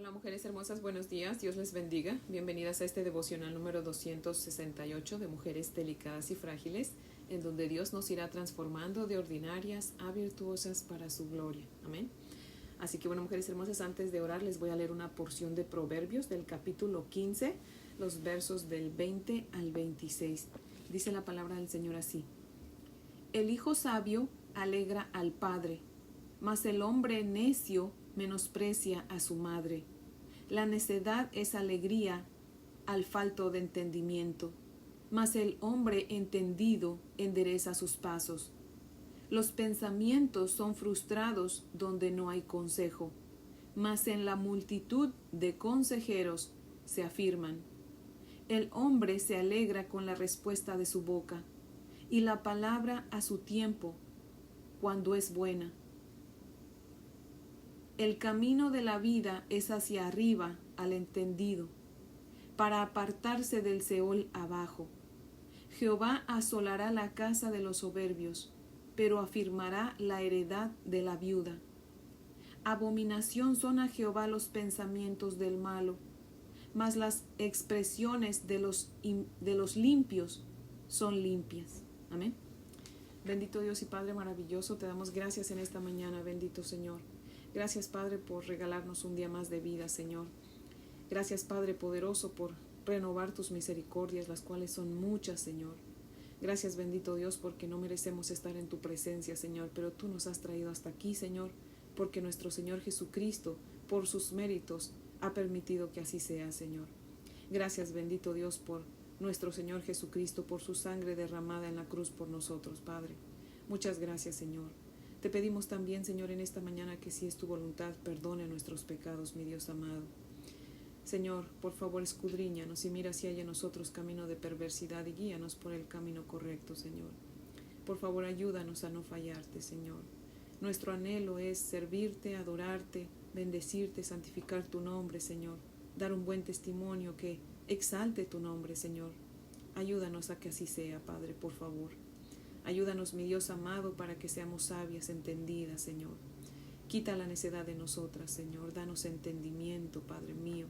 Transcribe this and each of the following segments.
Hola mujeres hermosas, buenos días, Dios les bendiga. Bienvenidas a este devocional número 268 de Mujeres Delicadas y Frágiles, en donde Dios nos irá transformando de ordinarias a virtuosas para su gloria. Amén. Así que bueno, mujeres hermosas, antes de orar les voy a leer una porción de Proverbios del capítulo 15, los versos del 20 al 26. Dice la palabra del Señor así: El hijo sabio alegra al padre, mas el hombre necio menosprecia a su madre. La necedad es alegría al falto de entendimiento, mas el hombre entendido endereza sus pasos. Los pensamientos son frustrados donde no hay consejo, mas en la multitud de consejeros se afirman. El hombre se alegra con la respuesta de su boca, y la palabra a su tiempo, cuando es buena. El camino de la vida es hacia arriba al entendido, para apartarse del Seol abajo. Jehová asolará la casa de los soberbios, pero afirmará la heredad de la viuda. Abominación son a Jehová los pensamientos del malo, mas las expresiones de los limpios son limpias. Amén. Bendito Dios y Padre maravilloso, te damos gracias en esta mañana, bendito Señor. Gracias, Padre, por regalarnos un día más de vida, Señor. Gracias, Padre poderoso, por renovar tus misericordias, las cuales son muchas, Señor. Gracias, bendito Dios, porque no merecemos estar en tu presencia, Señor, pero tú nos has traído hasta aquí, Señor, porque nuestro Señor Jesucristo, por sus méritos, ha permitido que así sea, Señor. Gracias, bendito Dios, por nuestro Señor Jesucristo, por su sangre derramada en la cruz por nosotros, Padre. Muchas gracias, Señor. Te pedimos también, Señor, en esta mañana que si es tu voluntad, perdone nuestros pecados, mi Dios amado. Señor, por favor, escudriñanos y mira si hay en nosotros camino de perversidad y guíanos por el camino correcto, Señor. Por favor, ayúdanos a no fallarte, Señor. Nuestro anhelo es servirte, adorarte, bendecirte, santificar tu nombre, Señor. Dar un buen testimonio que exalte tu nombre, Señor. Ayúdanos a que así sea, Padre, por favor. Ayúdanos, mi Dios amado, para que seamos sabias, entendidas, Señor. Quita la necedad de nosotras, Señor. Danos entendimiento, Padre mío.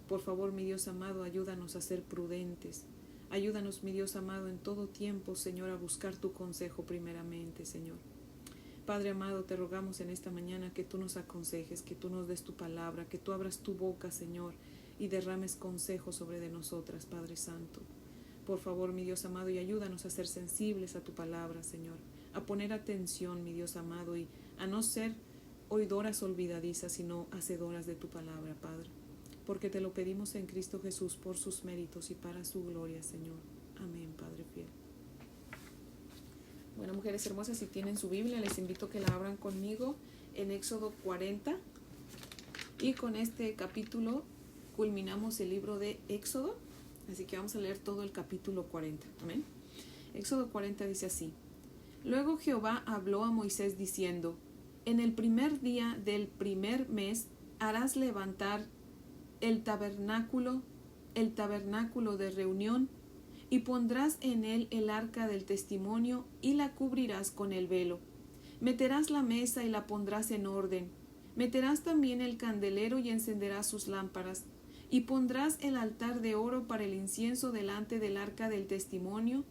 Por favor, mi Dios amado, ayúdanos a ser prudentes. Ayúdanos, mi Dios amado, en todo tiempo, Señor, a buscar tu consejo primeramente, Señor. Padre amado, te rogamos en esta mañana que tú nos aconsejes, que tú nos des tu palabra, que tú abras tu boca, Señor, y derrames consejo sobre de nosotras, Padre Santo. Por favor, mi Dios amado, y ayúdanos a ser sensibles a tu palabra, Señor, a poner atención, mi Dios amado, y a no ser oidoras olvidadizas, sino hacedoras de tu palabra, Padre, porque te lo pedimos en Cristo Jesús por sus méritos y para su gloria, Señor. Amén, Padre fiel. Bueno, mujeres hermosas, si tienen su Biblia, les invito a que la abran conmigo en Éxodo 40, y con este capítulo culminamos el libro de Éxodo. Así que vamos a leer todo el capítulo 40. Amén. Éxodo 40 dice así: Luego Jehová habló a Moisés diciendo: En el primer día del primer mes harás levantar el tabernáculo de reunión, y pondrás en él el arca del testimonio, y la cubrirás con el velo. Meterás la mesa y la pondrás en orden. Meterás también el candelero y encenderás sus lámparas. Y pondrás el altar de oro para el incienso delante del arca del testimonio,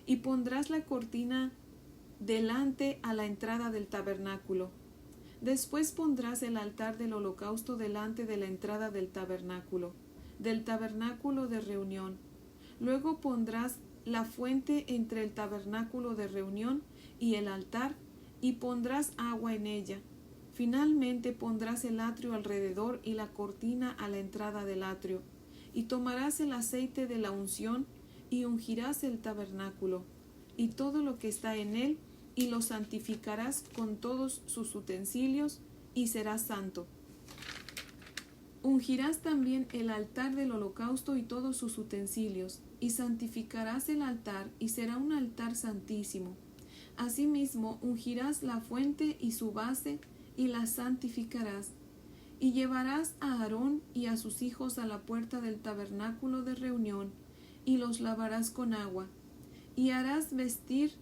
y pondrás la cortina delante a la entrada del tabernáculo. Después pondrás el altar del holocausto delante de la entrada del tabernáculo de reunión. Luego pondrás la fuente entre el tabernáculo de reunión y el altar, y pondrás agua en ella. Finalmente pondrás el atrio alrededor y la cortina a la entrada del atrio, y tomarás el aceite de la unción y ungirás el tabernáculo y todo lo que está en él, y lo santificarás con todos sus utensilios, y será santo. Ungirás también el altar del holocausto y todos sus utensilios, y santificarás el altar, y será un altar santísimo. Asimismo ungirás la fuente y su base, y la santificarás. Y llevarás a Aarón y a sus hijos a la puerta del tabernáculo de reunión, y los lavarás con agua. Y harás vestir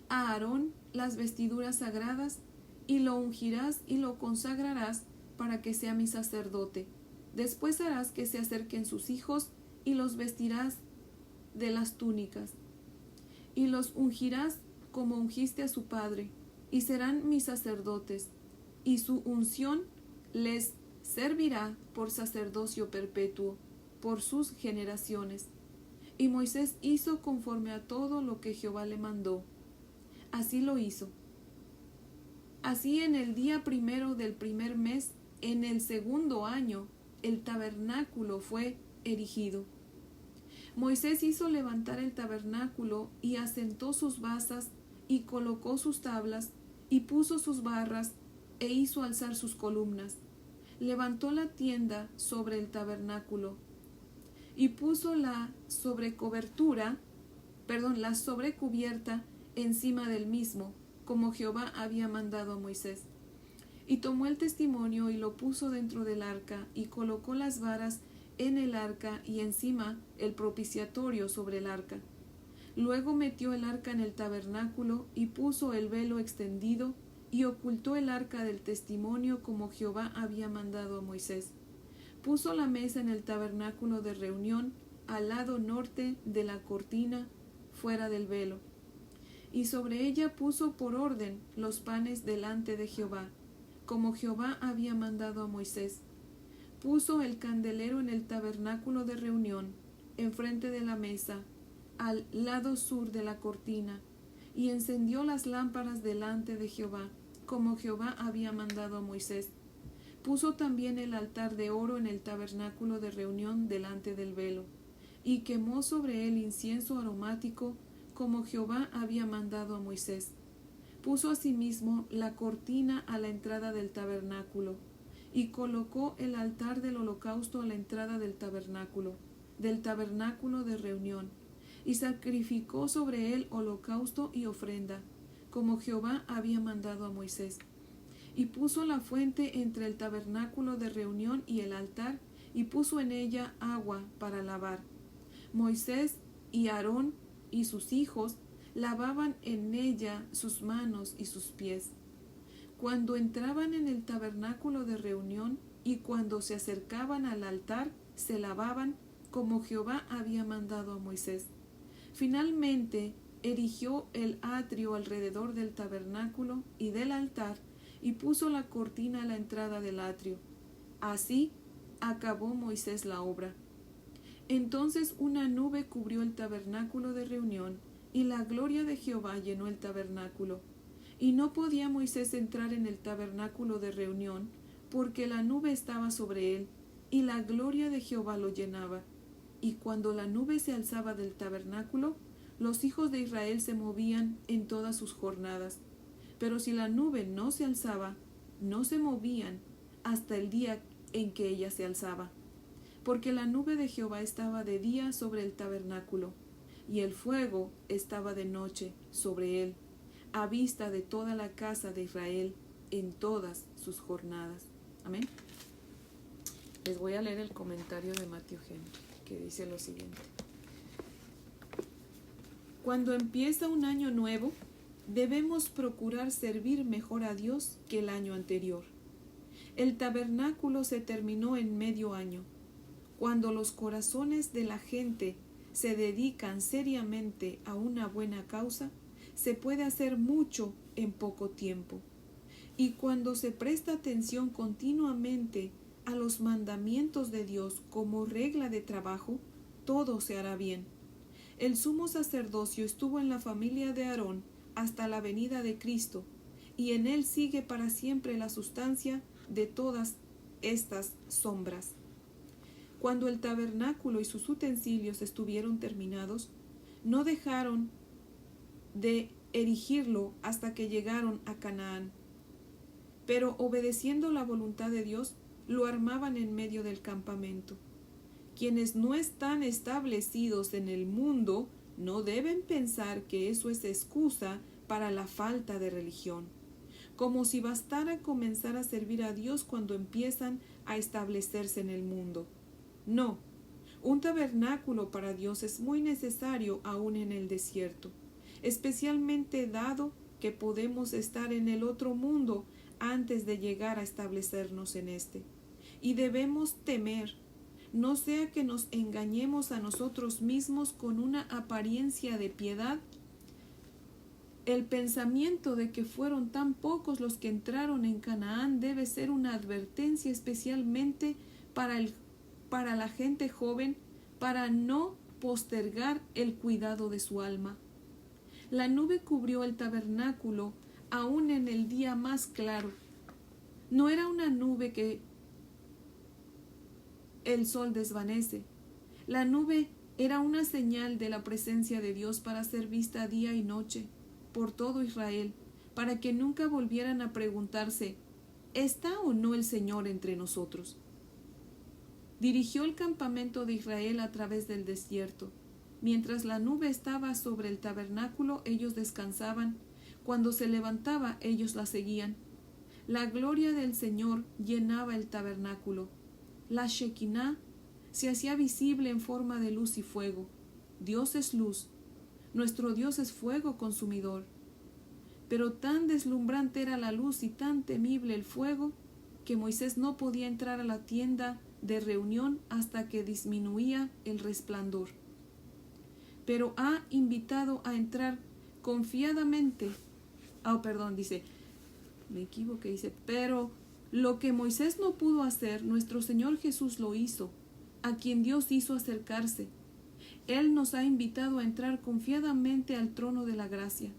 a Aarón las vestiduras sagradas, y lo ungirás y lo consagrarás para que sea mi sacerdote. Después harás que se acerquen sus hijos y los vestirás de las túnicas y los ungirás como ungiste a su padre, y serán mis sacerdotes, y su unción les servirá por sacerdocio perpetuo por sus generaciones. Y Moisés hizo conforme a todo lo que Jehová le mandó. Así lo hizo. Así en el día primero del primer mes, en el segundo año, el tabernáculo fue erigido. Moisés hizo levantar el tabernáculo y asentó sus basas y colocó sus tablas y puso sus barras e hizo alzar sus columnas. Levantó la tienda sobre el tabernáculo y puso la sobrecubierta encima del mismo, como Jehová había mandado a Moisés. Y tomó el testimonio y lo puso dentro del arca y colocó las varas en el arca y encima el propiciatorio sobre el arca. Luego metió el arca en el tabernáculo y puso el velo extendido y ocultó el arca del testimonio como Jehová había mandado a Moisés. Puso la mesa en el tabernáculo de reunión al lado norte de la cortina fuera del velo. Y sobre ella puso por orden los panes delante de Jehová, como Jehová había mandado a Moisés. Puso el candelero en el tabernáculo de reunión, enfrente de la mesa, al lado sur de la cortina, y encendió las lámparas delante de Jehová, como Jehová había mandado a Moisés. Puso también el altar de oro en el tabernáculo de reunión delante del velo, y quemó sobre él incienso aromático, como Jehová había mandado a Moisés. Puso asimismo la cortina a la entrada del tabernáculo, y colocó el altar del holocausto a la entrada del tabernáculo de reunión, y sacrificó sobre él holocausto y ofrenda, como Jehová había mandado a Moisés. Y puso la fuente entre el tabernáculo de reunión y el altar, y puso en ella agua para lavar. Moisés y Aarón y sus hijos lavaban en ella sus manos y sus pies, cuando entraban en el tabernáculo de reunión, y cuando se acercaban al altar, se lavaban, como Jehová había mandado a Moisés. Finalmente, erigió el atrio alrededor del tabernáculo y del altar, y puso la cortina a la entrada del atrio. Así acabó Moisés la obra. Entonces una nube cubrió el tabernáculo de reunión, y la gloria de Jehová llenó el tabernáculo. Y no podía Moisés entrar en el tabernáculo de reunión, porque la nube estaba sobre él, y la gloria de Jehová lo llenaba. Y cuando la nube se alzaba del tabernáculo, los hijos de Israel se movían en todas sus jornadas. Pero si la nube no se alzaba, no se movían hasta el día en que ella se alzaba. Porque la nube de Jehová estaba de día sobre el tabernáculo, y el fuego estaba de noche sobre él, a vista de toda la casa de Israel en todas sus jornadas. Amén. Les voy a leer el comentario de Matthew Henry, que dice lo siguiente. Cuando empieza un año nuevo, debemos procurar servir mejor a Dios que el año anterior. El tabernáculo se terminó en medio año. Cuando los corazones de la gente se dedican seriamente a una buena causa, se puede hacer mucho en poco tiempo. Y cuando se presta atención continuamente a los mandamientos de Dios como regla de trabajo, todo se hará bien. El sumo sacerdocio estuvo en la familia de Aarón hasta la venida de Cristo, y en él sigue para siempre la sustancia de todas estas sombras. Cuando el tabernáculo y sus utensilios estuvieron terminados, no dejaron de erigirlo hasta que llegaron a Canaán. Pero obedeciendo la voluntad de Dios, lo armaban en medio del campamento. Quienes no están establecidos en el mundo no deben pensar que eso es excusa para la falta de religión, como si bastara comenzar a servir a Dios cuando empiezan a establecerse en el mundo. No, un tabernáculo para Dios es muy necesario aún en el desierto, especialmente dado que podemos estar en el otro mundo antes de llegar a establecernos en este. Y debemos temer, no sea que nos engañemos a nosotros mismos con una apariencia de piedad. El pensamiento de que fueron tan pocos los que entraron en Canaán debe ser una advertencia especialmente para la gente joven, para no postergar el cuidado de su alma. La nube cubrió el tabernáculo aún en el día más claro. No era una nube que el sol desvanece. La nube era una señal de la presencia de Dios para ser vista día y noche por todo Israel, para que nunca volvieran a preguntarse, ¿está o no el Señor entre nosotros? Dirigió el campamento de Israel a través del desierto. Mientras la nube estaba sobre el tabernáculo, ellos descansaban. Cuando se levantaba, ellos la seguían. La gloria del Señor llenaba el tabernáculo. La Shekinah se hacía visible en forma de luz y fuego. Dios es luz. Nuestro Dios es fuego consumidor. Pero tan deslumbrante era la luz y tan temible el fuego que Moisés no podía entrar a la tienda de reunión hasta que disminuía el resplandor. Pero ha invitado a entrar confiadamente. Pero lo que Moisés no pudo hacer, nuestro Señor Jesús lo hizo, a quien Dios hizo acercarse. Él nos ha invitado a entrar confiadamente al trono de la gracia,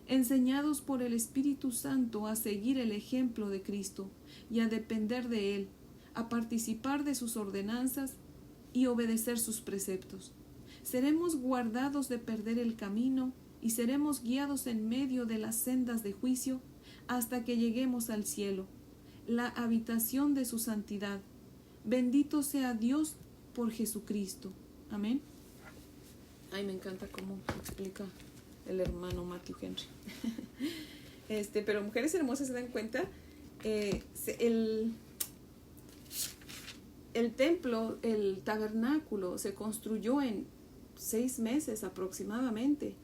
enseñados por el Espíritu Santo a seguir el ejemplo de Cristo y a depender de Él, a participar de sus ordenanzas y obedecer sus preceptos. Seremos guardados de perder el camino y seremos guiados en medio de las sendas de juicio hasta que lleguemos al cielo, la habitación de su santidad. Bendito sea Dios por Jesucristo. Amén. Ay, me encanta cómo explica el hermano Matthew Henry. Pero mujeres hermosas, se dan cuenta, el templo, el tabernáculo se construyó en 6 meses aproximadamente.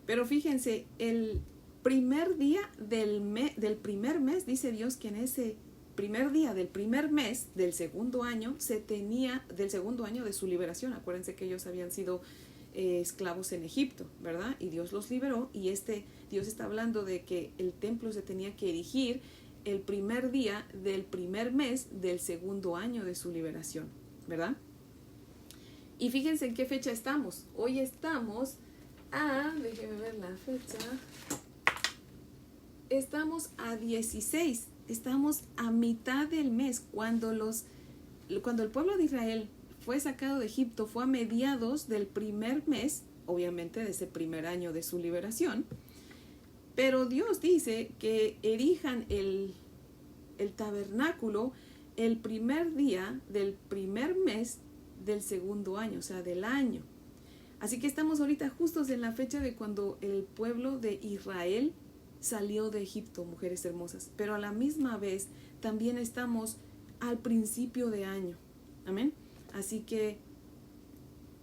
Pero fíjense, el primer día del primer mes, dice Dios que en ese primer día del primer mes del segundo año del segundo año de su liberación. Acuérdense que ellos habían sido esclavos en Egipto, ¿verdad? Y Dios los liberó, y Dios está hablando de que el templo se tenía que erigir el primer día del primer mes del segundo año de su liberación, ¿verdad? Y fíjense en qué fecha estamos. Hoy estamos déjenme ver la fecha. Estamos a 16, estamos a mitad del mes. Cuando el pueblo de Israel fue sacado de Egipto, fue a mediados del primer mes, obviamente de ese primer año de su liberación. Pero Dios dice que erijan el tabernáculo el primer día del primer mes del segundo año, o sea, del año. Así que estamos ahorita justos en la fecha de cuando el pueblo de Israel salió de Egipto, mujeres hermosas. Pero a la misma vez también estamos al principio de año. Amén. Así que,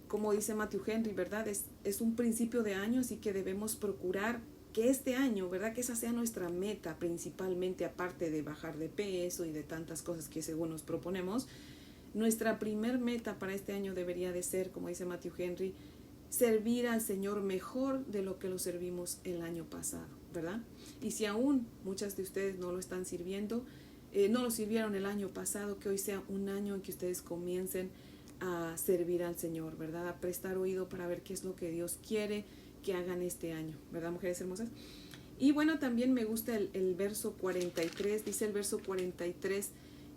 como dice Matthew Henry, ¿verdad? Es un principio de año, así que debemos procurar que este año, ¿verdad? Que esa sea nuestra meta principalmente, aparte de bajar de peso y de tantas cosas que según nos proponemos. Nuestra primer meta para este año debería de ser, como dice Matthew Henry, servir al Señor mejor de lo que lo servimos el año pasado, ¿verdad? Y si aún muchas de ustedes no lo están sirviendo, no lo sirvieron el año pasado, que hoy sea un año en que ustedes comiencen a servir al Señor, ¿verdad? A prestar oído para ver qué es lo que Dios quiere que hagan este año, ¿verdad, mujeres hermosas? Y bueno, también me gusta el verso 43, dice el verso 43,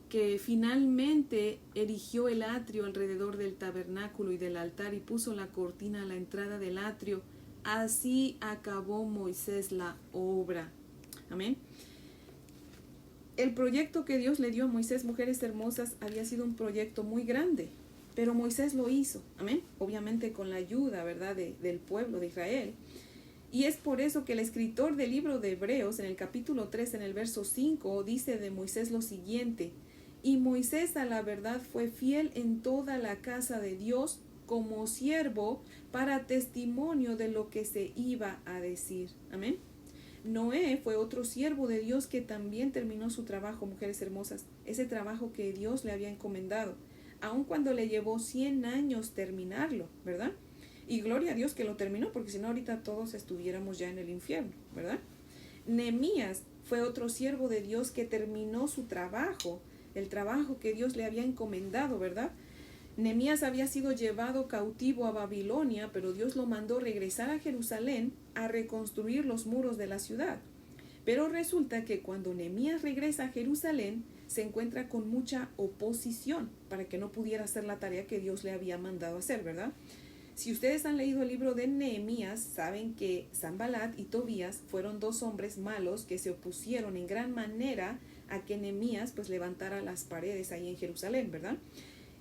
que finalmente erigió el atrio alrededor del tabernáculo y del altar y puso la cortina a la entrada del atrio. Así acabó Moisés la obra. Amén. El proyecto que Dios le dio a Moisés, mujeres hermosas, había sido un proyecto muy grande, pero Moisés lo hizo. Amén. Obviamente con la ayuda, ¿verdad?, del pueblo de Israel. Y es por eso que el escritor del libro de Hebreos, en el capítulo 3, en el verso 5, dice de Moisés lo siguiente: y Moisés a la verdad fue fiel en toda la casa de Dios como siervo para testimonio de lo que se iba a decir. Amén. Noé fue otro siervo de Dios que también terminó su trabajo, mujeres hermosas, ese trabajo que Dios le había encomendado, aun cuando le llevó 100 años terminarlo, ¿verdad? Y gloria a Dios que lo terminó, porque si no ahorita todos estuviéramos ya en el infierno, ¿verdad? Nehemías fue otro siervo de Dios que terminó su trabajo, el trabajo que Dios le había encomendado, ¿verdad? Nehemías había sido llevado cautivo a Babilonia, pero Dios lo mandó regresar a Jerusalén a reconstruir los muros de la ciudad. Pero resulta que cuando Nehemías regresa a Jerusalén, se encuentra con mucha oposición para que no pudiera hacer la tarea que Dios le había mandado hacer, ¿verdad? Si ustedes han leído el libro de Nehemías, saben que Sanbalat y Tobías fueron dos hombres malos que se opusieron en gran manera a que Nehemías pues levantara las paredes ahí en Jerusalén, ¿verdad?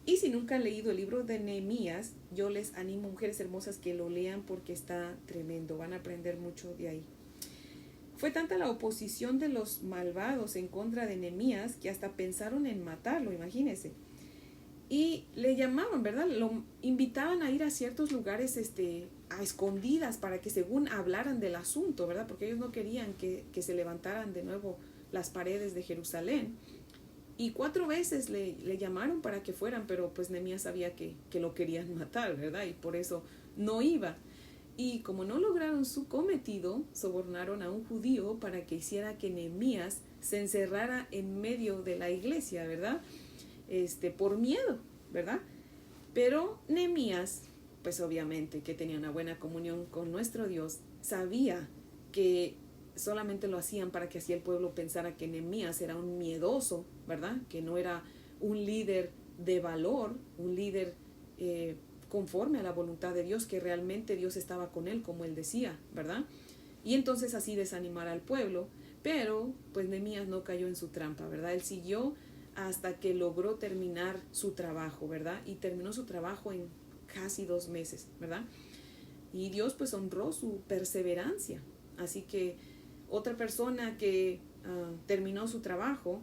Y si nunca han leído el libro de Nehemías, yo les animo, mujeres hermosas, que lo lean porque está tremendo, van a aprender mucho de ahí. Fue tanta la oposición de los malvados en contra de Nehemías que hasta pensaron en matarlo, imagínense. Y le llamaban, ¿verdad? Lo invitaban a ir a ciertos lugares a escondidas para que según hablaran del asunto, ¿verdad? Porque ellos no querían que se levantaran de nuevo las paredes de Jerusalén. Y 4 veces le llamaron para que fueran, pero pues Nehemías sabía que lo querían matar, ¿verdad? Y por eso no iba. Y como no lograron su cometido, sobornaron a un judío para que hiciera que Nehemías se encerrara en medio de la iglesia, ¿verdad? Por miedo, ¿verdad? Pero Nehemías, pues obviamente que tenía una buena comunión con nuestro Dios, sabía que solamente lo hacían para que así el pueblo pensara que Nehemías era un miedoso, ¿verdad? Que no era un líder de valor, un líder conforme a la voluntad de Dios, que realmente Dios estaba con él, como él decía, ¿verdad? Y entonces así desanimar al pueblo, pero pues Nehemías no cayó en su trampa, ¿verdad? Él siguió hasta que logró terminar su trabajo, ¿verdad? Y terminó su trabajo en casi 2 meses, ¿verdad? Y Dios pues honró su perseverancia. Así que otra persona que terminó su trabajo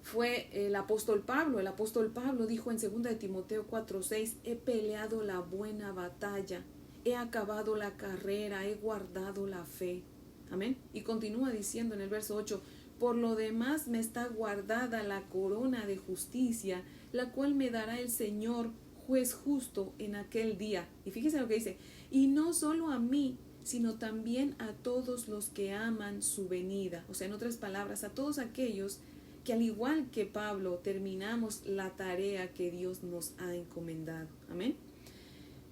fue el apóstol Pablo. El apóstol Pablo dijo en 2 de Timoteo 4:6, he peleado la buena batalla, he acabado la carrera, he guardado la fe. Amén. Y continúa diciendo en el verso 8, por lo demás me está guardada la corona de justicia, la cual me dará el Señor, juez justo, en aquel día. Y fíjese lo que dice, y no solo a mí, sino también a todos los que aman su venida. O sea, en otras palabras, a todos aquellos que al igual que Pablo terminamos la tarea que Dios nos ha encomendado. Amén.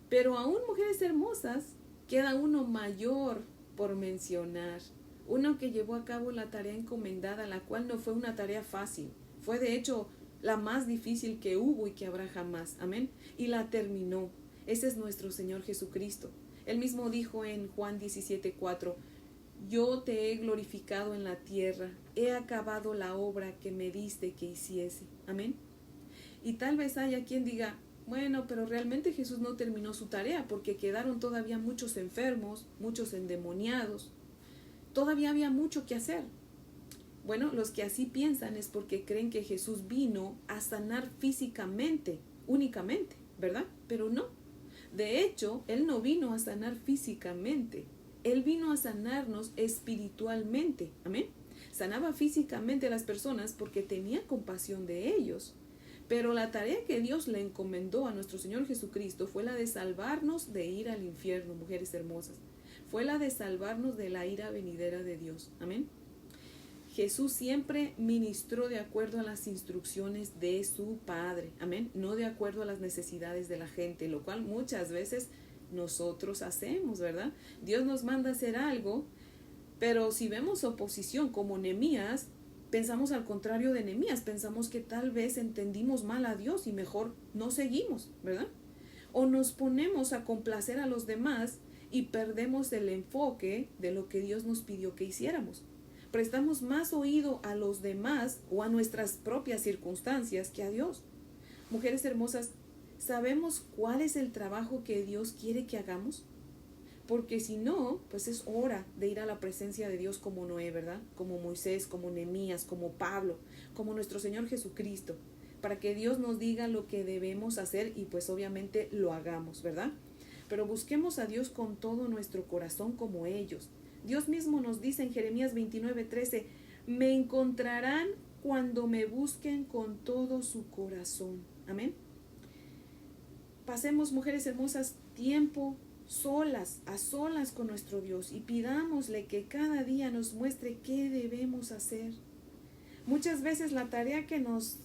Pero aún, mujeres hermosas, queda uno mayor por mencionar. Uno que llevó a cabo la tarea encomendada, la cual no fue una tarea fácil. Fue de hecho la más difícil que hubo y que habrá jamás. Amén. Y la terminó. Ese es nuestro Señor Jesucristo. Él mismo dijo en Juan 17:4, yo te he glorificado en la tierra, he acabado la obra que me diste que hiciese. Amén. Y tal vez haya quien diga, bueno, pero realmente Jesús no terminó su tarea porque quedaron todavía muchos enfermos, muchos endemoniados. Todavía había mucho que hacer. Bueno, los que así piensan es porque creen que Jesús vino a sanar físicamente, únicamente, ¿verdad? Pero no. De hecho, Él no vino a sanar físicamente. Él vino a sanarnos espiritualmente. Amén. Sanaba físicamente a las personas porque tenía compasión de ellos. Pero la tarea que Dios le encomendó a nuestro Señor Jesucristo fue la de salvarnos de ir al infierno, mujeres hermosas. Fue la de salvarnos de la ira venidera de Dios. Amén. Jesús siempre ministró de acuerdo a las instrucciones de su Padre. Amén. No de acuerdo a las necesidades de la gente, lo cual muchas veces nosotros hacemos, ¿verdad? Dios nos manda a hacer algo, pero si vemos oposición como Nehemías, pensamos al contrario de Nehemías, pensamos que tal vez entendimos mal a Dios y mejor no seguimos, ¿verdad? O nos ponemos a complacer a los demás y perdemos el enfoque de lo que Dios nos pidió que hiciéramos. Prestamos más oído a los demás o a nuestras propias circunstancias que a Dios. Mujeres hermosas, ¿sabemos cuál es el trabajo que Dios quiere que hagamos? Porque si no, pues es hora de ir a la presencia de Dios como Noé, ¿verdad? Como Moisés, como Nehemías, como Pablo, como nuestro Señor Jesucristo, para que Dios nos diga lo que debemos hacer y pues obviamente lo hagamos, ¿verdad? Pero busquemos a Dios con todo nuestro corazón como ellos. Dios mismo nos dice en Jeremías 29:13, me encontrarán cuando me busquen con todo su corazón. Amén. Pasemos, mujeres hermosas, tiempo solas, a solas con nuestro Dios y pidámosle que cada día nos muestre qué debemos hacer. Muchas veces la tarea que nos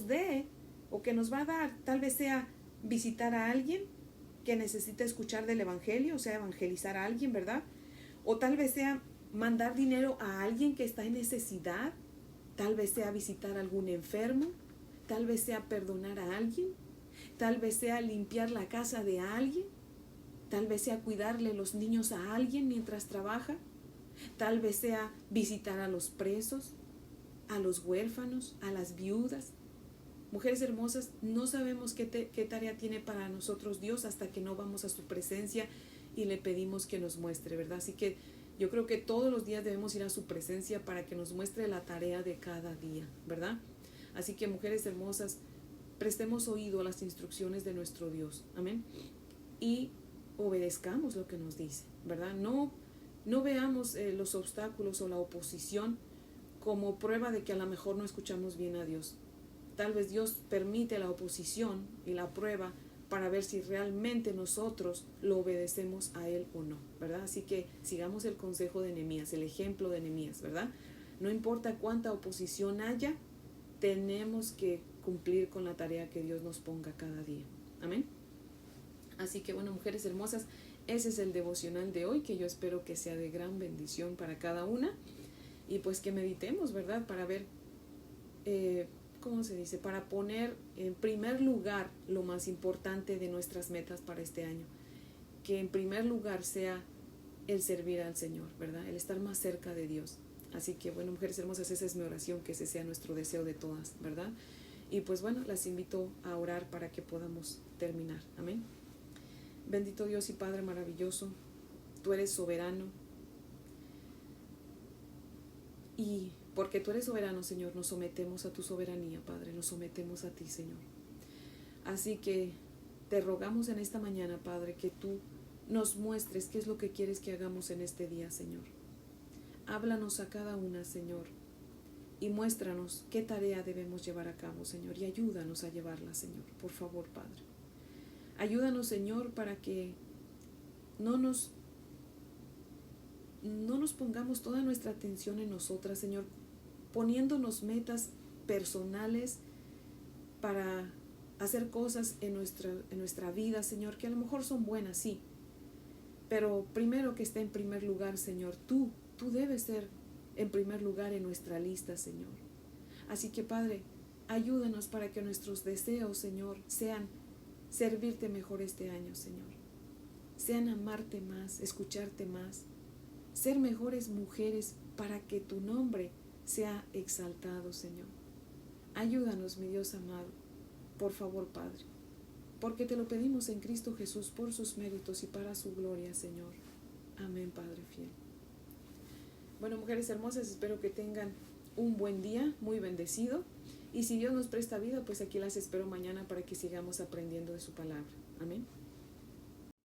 dé o que nos va a dar tal vez sea visitar a alguien que necesita escuchar del evangelio, o sea, evangelizar a alguien, ¿verdad? O tal vez sea mandar dinero a alguien que está en necesidad, tal vez sea visitar a algún enfermo, tal vez sea perdonar a alguien, tal vez sea limpiar la casa de alguien, tal vez sea cuidarle los niños a alguien mientras trabaja, tal vez sea visitar a los presos, a los huérfanos, a las viudas. Mujeres hermosas, no sabemos qué tarea tiene para nosotros Dios hasta que no vamos a su presencia y le pedimos que nos muestre, ¿verdad? Así que yo creo que todos los días debemos ir a su presencia para que nos muestre la tarea de cada día, ¿verdad? Así que, mujeres hermosas, prestemos oído a las instrucciones de nuestro Dios, amén, y obedezcamos lo que nos dice, ¿verdad? No veamos los obstáculos o la oposición como prueba de que a lo mejor no escuchamos bien a Dios. Tal vez Dios permite la oposición y la prueba para ver si realmente nosotros lo obedecemos a Él o no, ¿verdad? Así que sigamos el consejo de Nehemías, el ejemplo de Nehemías, ¿verdad? No importa cuánta oposición haya, tenemos que cumplir con la tarea que Dios nos ponga cada día. Amén. Así que bueno, mujeres hermosas, ese es el devocional de hoy, que yo espero que sea de gran bendición para cada una. Y pues que meditemos, ¿verdad? Para ver, ¿cómo se dice? Para poner en primer lugar lo más importante de nuestras metas para este año. Que en primer lugar sea el servir al Señor, ¿verdad? El estar más cerca de Dios. Así que bueno, mujeres hermosas, esa es mi oración, que ese sea nuestro deseo de todas, ¿verdad? Y pues bueno, las invito a orar para que podamos terminar. Amén. Bendito Dios y Padre maravilloso, tú eres soberano. Y porque tú eres soberano, Señor, nos sometemos a tu soberanía, Padre, nos sometemos a ti, Señor. Así que te rogamos en esta mañana, Padre, que tú nos muestres qué es lo que quieres que hagamos en este día, Señor. Háblanos a cada una, Señor, y muéstranos qué tarea debemos llevar a cabo, Señor, y ayúdanos a llevarla, Señor, por favor, Padre. Ayúdanos, Señor, para que no nos pongamos toda nuestra atención en nosotras, Señor, poniéndonos metas personales para hacer cosas en nuestra vida, Señor, que a lo mejor son buenas, sí, pero primero que esté en primer lugar, Señor, tú debes ser en primer lugar en nuestra lista, Señor. Así que, Padre, ayúdanos para que nuestros deseos, Señor, sean servirte mejor este año, Señor, sean amarte más, escucharte más, ser mejores mujeres para que tu nombre sea exaltado, Señor. Ayúdanos, mi Dios amado, por favor, Padre, porque te lo pedimos en Cristo Jesús por sus méritos y para su gloria, Señor. Amén, Padre fiel. Bueno, mujeres hermosas, espero que tengan un buen día, muy bendecido, y si Dios nos presta vida, pues aquí las espero mañana para que sigamos aprendiendo de su palabra. Amén.